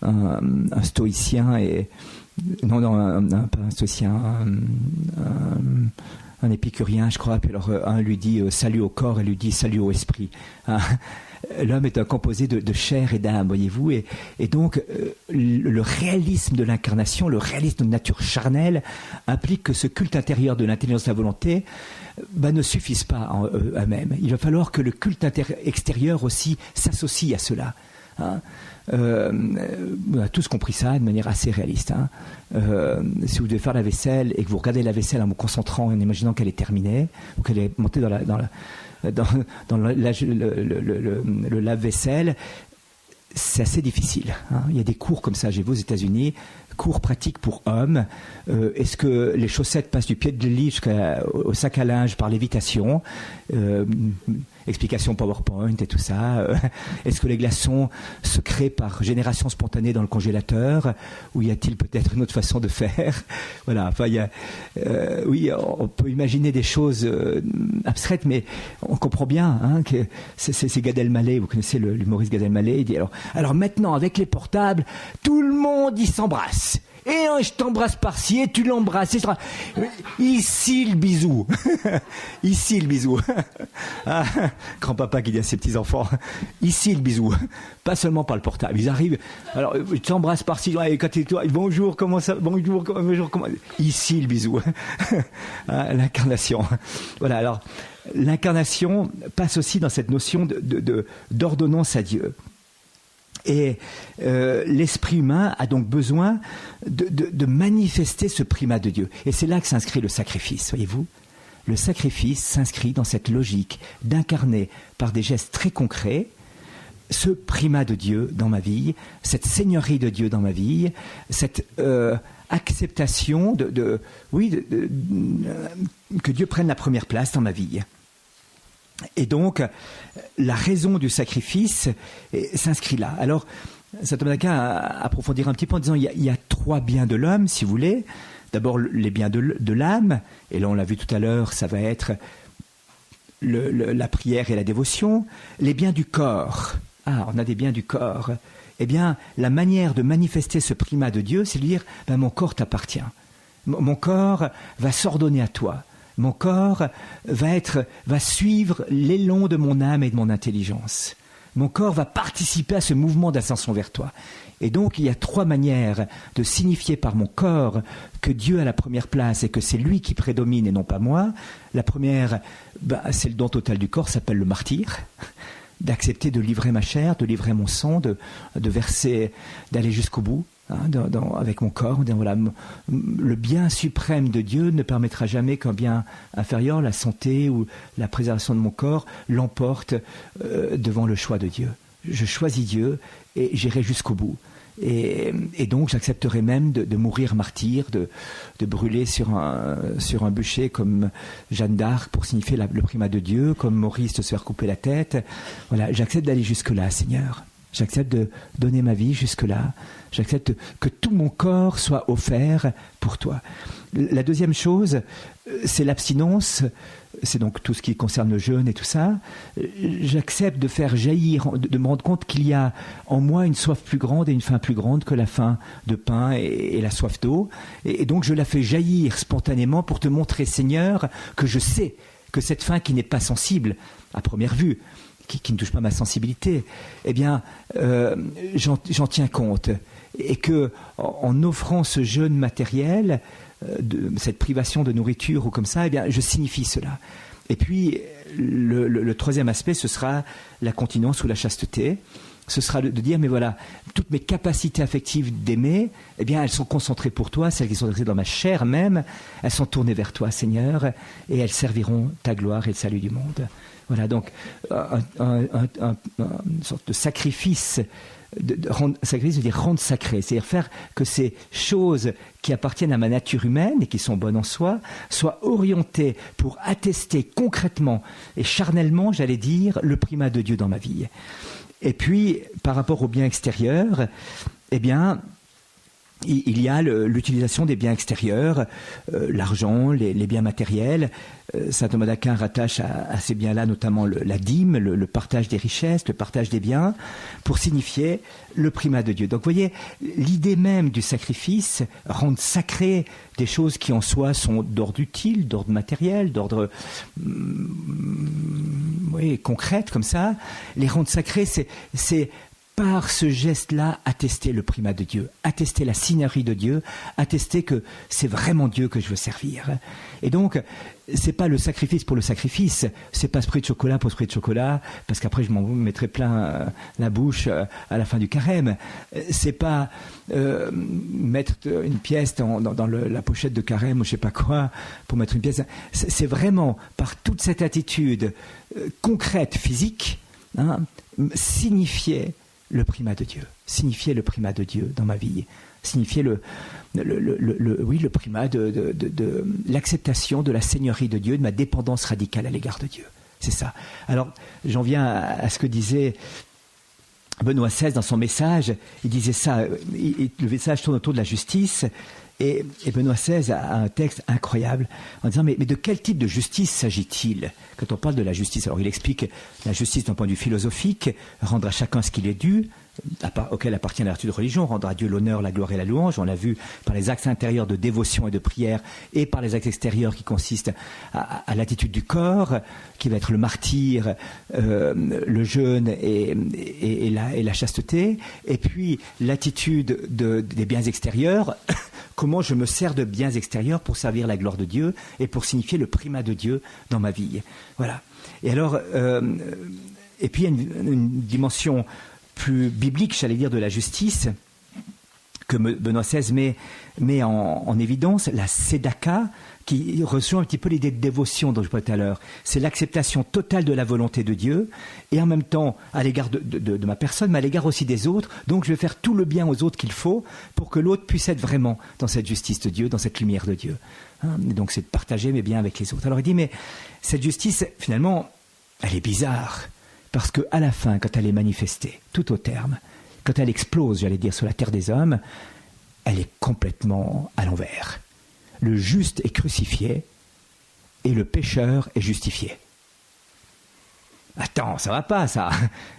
un stoïcien et pas un stoïcien, un épicurien, je crois. Puis alors un lui dit salut au corps et lui dit salut au esprit. Hein. L'homme est un composé de chair et d'âme, voyez-vous, et donc le réalisme de l'incarnation, le réalisme de nature charnelle implique que ce culte intérieur de l'intelligence de la volonté ne suffise pas en eux-mêmes. Il va falloir que le culte extérieur aussi s'associe à cela. Hein. On a tous compris ça de manière assez réaliste. Hein. Si vous devez faire la vaisselle et que vous regardez la vaisselle en vous concentrant et en imaginant qu'elle est terminée, ou qu'elle est montée dans le lave-vaisselle, c'est assez difficile. Hein. Il y a des cours comme ça, j'ai vu aux États-Unis, cours pratiques pour hommes. Est-ce que les chaussettes passent du pied de lit jusqu'au sac à linge par lévitation? Explication PowerPoint et tout ça. Est-ce que les glaçons se créent par génération spontanée dans le congélateur? Ou y a-t-il peut-être une autre façon de faire? Voilà. Enfin, oui, on peut imaginer des choses abstraites, mais on comprend bien hein, que c'est Gad Elmaleh. Vous connaissez l'humoriste Gad Elmaleh. Il dit alors maintenant avec les portables, tout le monde y s'embrasse. Et je t'embrasse par-ci, et tu l'embrasses. Ici le bisou. Ici le bisou. Ah, grand-papa qui dit à ses petits-enfants, ici le bisou. Pas seulement par le portable. Ils arrivent, alors tu t'embrasses par-ci, et quand tu dis bonjour, comment ça, bonjour, comment. Ici le bisou. Ah, l'incarnation. Voilà, alors, l'incarnation passe aussi dans cette notion d'ordonnance à Dieu. Et l'esprit humain a donc besoin de manifester ce primat de Dieu. Et c'est là que s'inscrit le sacrifice, voyez-vous. Le sacrifice s'inscrit dans cette logique d'incarner par des gestes très concrets ce primat de Dieu dans ma vie, cette seigneurie de Dieu dans ma vie, cette acceptation que Dieu prenne la première place dans ma vie. Et donc, la raison du sacrifice s'inscrit là. Alors, saint Thomas d'Aquin approfondir un petit peu en disant il y a trois biens de l'homme, si vous voulez. D'abord, les biens de l'âme, et là on l'a vu tout à l'heure, ça va être la prière et la dévotion. Les biens du corps. Ah, on a des biens du corps. Eh bien, la manière de manifester ce primat de Dieu, c'est de dire mon corps t'appartient. Mon corps va s'ordonner à toi. Mon corps va suivre l'élan de mon âme et de mon intelligence. Mon corps va participer à ce mouvement d'ascension vers toi. Et donc, il y a trois manières de signifier par mon corps que Dieu a la première place et que c'est lui qui prédomine et non pas moi. La première, c'est le don total du corps, ça s'appelle le martyre. D'accepter de livrer ma chair, de livrer mon sang, de verser, d'aller jusqu'au bout. Hein, avec mon corps, voilà, le bien suprême de Dieu ne permettra jamais qu'un bien inférieur, la santé ou la préservation de mon corps, l'emporte devant le choix de Dieu. Je choisis Dieu et j'irai jusqu'au bout. Et donc j'accepterai même de mourir martyr, de brûler sur un bûcher comme Jeanne d'Arc pour signifier le primat de Dieu, comme Maurice de se faire couper la tête. Voilà, j'accepte d'aller jusque-là, Seigneur. J'accepte de donner ma vie jusque-là. J'accepte que tout mon corps soit offert pour toi. La deuxième chose, c'est l'abstinence. C'est donc tout ce qui concerne le jeûne et tout ça. J'accepte de faire jaillir, de me rendre compte qu'il y a en moi une soif plus grande et une faim plus grande que la faim de pain et la soif d'eau. Et donc je la fais jaillir spontanément pour te montrer, Seigneur, que je sais que cette faim qui n'est pas sensible à première vue, qui ne touche pas ma sensibilité, eh bien, j'en tiens compte. Et que, en offrant ce jeûne matériel, cette privation de nourriture ou comme ça, eh bien, je signifie cela. Et puis, le troisième aspect, ce sera la continence ou la chasteté. Ce sera de dire, mais voilà, toutes mes capacités affectives d'aimer, eh bien, elles sont concentrées pour toi, celles qui sont restées dans ma chair même, elles sont tournées vers toi, Seigneur, et elles serviront ta gloire et le salut du monde. Voilà, donc, une sorte de sacrifice, sacrifice veut dire rendre sacré, c'est-à-dire faire que ces choses qui appartiennent à ma nature humaine et qui sont bonnes en soi, soient orientées pour attester concrètement et charnellement, j'allais dire, le primat de Dieu dans ma vie. Et puis, par rapport aux biens extérieurs, eh bien, il y a l'utilisation des biens extérieurs, l'argent, les biens matériels. Saint Thomas d'Aquin rattache à ces biens-là notamment la dîme, le partage des richesses, le partage des biens, pour signifier le primat de Dieu. Donc vous voyez, l'idée même du sacrifice, rendre sacré des choses qui en soi sont d'ordre utile, d'ordre matériel, d'ordre concrète comme ça, les rendre sacrés, c'est par ce geste-là, attester le primat de Dieu, attester la signarie de Dieu, attester que c'est vraiment Dieu que je veux servir. Et donc, c'est pas le sacrifice pour le sacrifice, c'est pas spray de chocolat pour spray de chocolat, parce qu'après je m'en mettrai plein la bouche à la fin du carême. C'est pas mettre une pièce dans la pochette de carême ou je sais pas quoi pour mettre une pièce. C'est vraiment par toute cette attitude concrète, physique, signifier le primat de Dieu dans ma vie, signifier le primat de l'acceptation de la seigneurie de Dieu, de ma dépendance radicale à l'égard de Dieu. C'est ça. Alors, j'en viens à ce que disait Benoît XVI dans son message. Il disait ça, le message tourne autour de la justice, et Benoît XVI a un texte incroyable en disant mais de quel type de justice s'agit-il quand on parle de la justice? Alors il explique la justice d'un point de vue philosophique, rendre à chacun ce qu'il est dû, auquel appartient la vertu de religion, rendre à Dieu l'honneur, la gloire et la louange. On l'a vu par les actes intérieurs de dévotion et de prière, et par les actes extérieurs qui consistent à l'attitude du corps, qui va être le martyre, le jeûne et la chasteté, et puis l'attitude des biens extérieurs, comment je me sers de biens extérieurs pour servir la gloire de Dieu et pour signifier le primat de Dieu dans ma vie. Voilà. Et alors, et puis il y a une dimension plus biblique, j'allais dire, de la justice, que Benoît XVI met en évidence, la tzedaka, qui reçoit un petit peu l'idée de dévotion dont je parlais tout à l'heure. C'est l'acceptation totale de la volonté de Dieu, et en même temps à l'égard de ma personne, mais à l'égard aussi des autres. Donc je vais faire tout le bien aux autres qu'il faut pour que l'autre puisse être vraiment dans cette justice de Dieu, dans cette lumière de Dieu. Et donc c'est de partager mes biens avec les autres. Alors il dit, mais cette justice, finalement, elle est bizarre. Parce qu'à la fin, quand elle est manifestée, tout au terme, quand elle explose, j'allais dire, sur la terre des hommes, elle est complètement à l'envers. Le juste est crucifié et le pécheur est justifié. Attends, ça va pas, ça.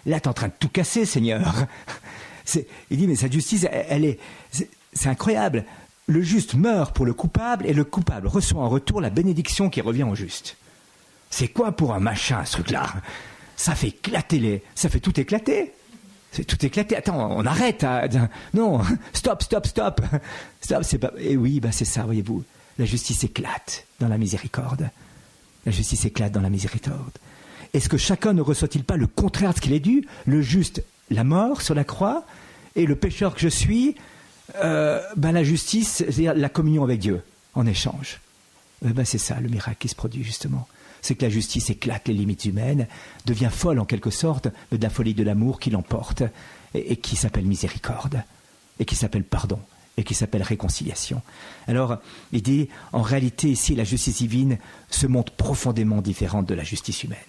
Là, t'es en train de tout casser, Seigneur. Il dit, mais cette justice, c'est incroyable. Le juste meurt pour le coupable et le coupable reçoit en retour la bénédiction qui revient au juste. C'est quoi pour un machin, ce truc-là? Ça fait éclater ça fait tout éclater. C'est tout éclaté. Attends, on arrête. Non, stop. Stop, c'est pas. Et oui, c'est ça, voyez-vous. La justice éclate dans la miséricorde. La justice éclate dans la miséricorde. Est-ce que chacun ne reçoit-il pas le contraire de ce qu'il est dû? Le juste, la mort sur la croix, et le pécheur que je suis, la justice, c'est-à-dire la communion avec Dieu, en échange. C'est ça, le miracle qui se produit, justement. C'est que la justice éclate les limites humaines, devient folle en quelque sorte, mais de la folie de l'amour qui l'emporte, et qui s'appelle miséricorde, et qui s'appelle pardon, et qui s'appelle réconciliation. Alors, il dit, en réalité, ici, la justice divine se montre profondément différente de la justice humaine.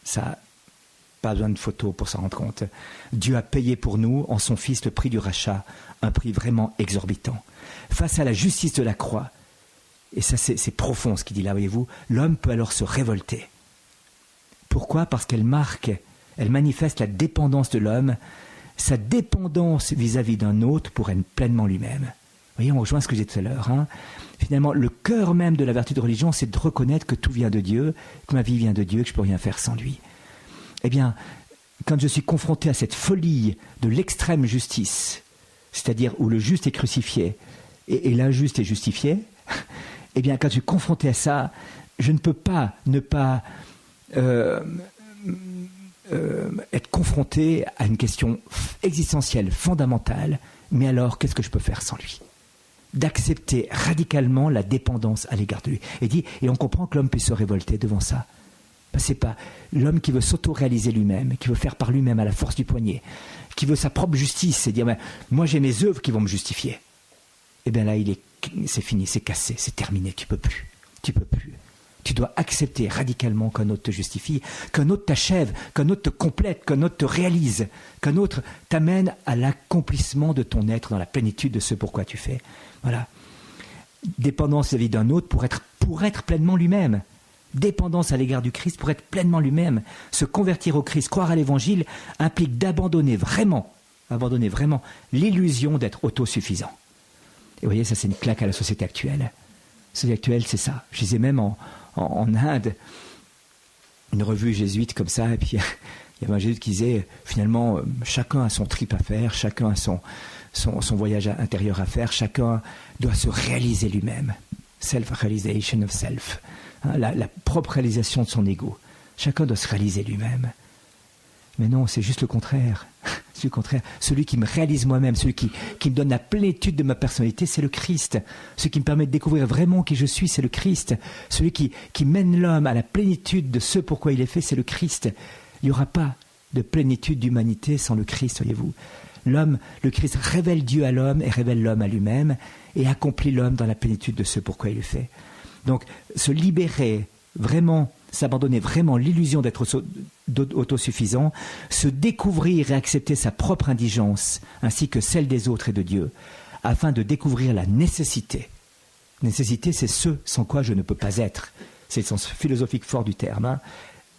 Ça, pas besoin de photo pour s'en rendre compte. Dieu a payé pour nous, en son Fils, le prix du rachat, un prix vraiment exorbitant. Face à la justice de la croix, et ça, c'est profond ce qu'il dit là, voyez-vous. L'homme peut alors se révolter. Pourquoi? Parce qu'elle manifeste la dépendance de l'homme, sa dépendance vis-à-vis d'un autre pour être pleinement lui-même. Vous voyez, on rejoint ce que j'ai dit tout à l'heure. Finalement, le cœur même de la vertu de religion, c'est de reconnaître que tout vient de Dieu, que ma vie vient de Dieu, que je ne peux rien faire sans lui. Eh bien, quand je suis confronté à cette folie de l'extrême justice, c'est-à-dire où le juste est crucifié et l'injuste est justifié, eh bien, quand je suis confronté à ça, je ne peux pas ne pas être confronté à une question existentielle, fondamentale. Mais alors, qu'est-ce que je peux faire sans lui? D'accepter radicalement la dépendance à l'égard de lui. Et on comprend que l'homme puisse se révolter devant ça. C'est pas l'homme qui veut s'auto-réaliser lui-même, qui veut faire par lui-même à la force du poignet, qui veut sa propre justice, c'est dire moi j'ai mes œuvres qui vont me justifier. Eh bien là, c'est fini, c'est cassé, c'est terminé, tu peux plus. Tu dois accepter radicalement qu'un autre te justifie, qu'un autre t'achève, qu'un autre te complète, qu'un autre te réalise, qu'un autre t'amène à l'accomplissement de ton être dans la plénitude de ce pourquoi tu fais. Voilà. Dépendance vis-à-vis d'un autre pour être pleinement lui-même. Dépendance à l'égard du Christ pour être pleinement lui-même. Se convertir au Christ, croire à l'Évangile, implique d'abandonner vraiment l'illusion d'être autosuffisant. Et vous voyez, ça c'est une claque à la société actuelle. La société actuelle, c'est ça. Je disais même en Inde, une revue jésuite comme ça, et puis Il y avait un Jésus qui disait, finalement, chacun a son trip à faire, chacun a son voyage intérieur à faire, chacun doit se réaliser lui-même. Self-realization of self. Hein, la propre réalisation de son ego. Chacun doit se réaliser lui-même. Mais non, c'est juste le contraire. C'est le contraire. Celui qui me réalise moi-même, celui qui me donne la plénitude de ma personnalité, c'est le Christ. Celui qui me permet de découvrir vraiment qui je suis, c'est le Christ. Celui qui mène l'homme à la plénitude de ce pourquoi il est fait, c'est le Christ. Il n'y aura pas de plénitude d'humanité sans le Christ, voyez-vous. Le Christ révèle Dieu à l'homme et révèle l'homme à lui-même et accomplit l'homme dans la plénitude de ce pourquoi il est fait. Donc, se libérer vraiment, s'abandonner vraiment l'illusion d'être autosuffisant, se découvrir et accepter sa propre indigence ainsi que celle des autres et de Dieu, afin de découvrir la nécessité. Nécessité, c'est ce sans quoi je ne peux pas être. C'est le sens philosophique fort du terme. Hein.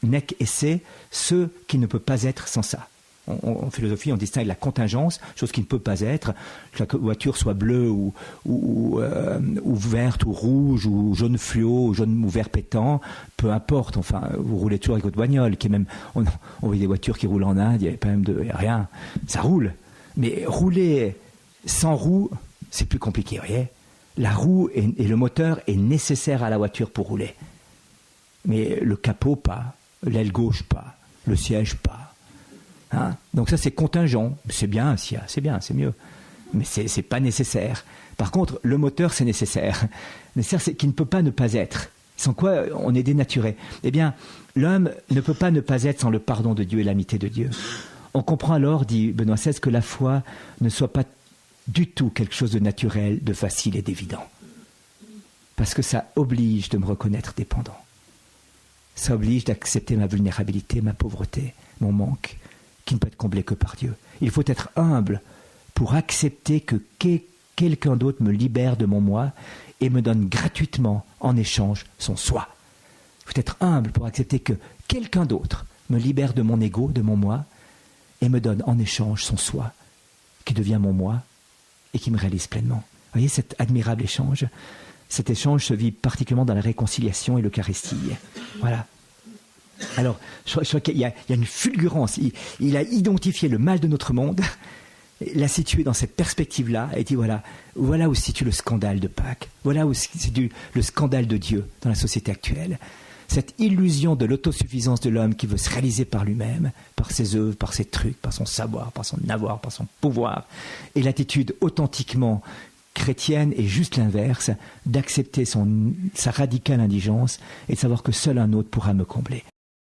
Nec esse, ce qui ne peut pas être sans ça. En philosophie, on distingue la contingence, chose qui ne peut pas être, que la voiture soit bleue ou verte ou rouge ou jaune fluo ou jaune ou vert pétant, peu importe. Enfin, vous roulez toujours avec votre bagnole, qui est même, on voit des voitures qui roulent en Inde, il n'y a pas même rien, ça roule. Mais rouler sans roue, c'est plus compliqué, vous voyez. La roue et le moteur est nécessaire à la voiture pour rouler. Mais le capot, pas. L'aile gauche, pas. Le siège, pas. Hein? Donc ça, c'est contingent. C'est bien, c'est bien, c'est mieux. Mais c'est pas nécessaire. Par contre, le moteur, c'est nécessaire. Nécessaire, c'est qu'il ne peut pas ne pas être. Sans quoi, on est dénaturé. Eh bien, l'homme ne peut pas ne pas être sans le pardon de Dieu et l'amitié de Dieu. On comprend alors, dit Benoît XVI, que la foi ne soit pas du tout quelque chose de naturel, de facile et d'évident. Parce que ça oblige de me reconnaître dépendant. Ça oblige d'accepter ma vulnérabilité, ma pauvreté, mon manque, qui ne peut être comblé que par Dieu. Il faut être humble pour accepter que quelqu'un d'autre me libère de mon moi et me donne gratuitement en échange son soi. Il faut être humble pour accepter que quelqu'un d'autre me libère de mon ego, de mon moi, et me donne en échange son soi, qui devient mon moi et qui me réalise pleinement. Vous voyez cet admirable échange? Cet échange se vit particulièrement dans la réconciliation et l'Eucharistie. Voilà. Alors, je crois qu'il y a une fulgurance. Il a identifié le mal de notre monde, l'a situé dans cette perspective-là, et dit voilà où se situe le scandale de Pâques. Voilà où se situe le scandale de Dieu dans la société actuelle. Cette illusion de l'autosuffisance de l'homme qui veut se réaliser par lui-même, par ses œuvres, par ses trucs, par son savoir, par son avoir, par son pouvoir, et l'attitude authentiquement chrétienne est juste l'inverse, d'accepter sa radicale indigence et de savoir que seul un autre pourra me combler.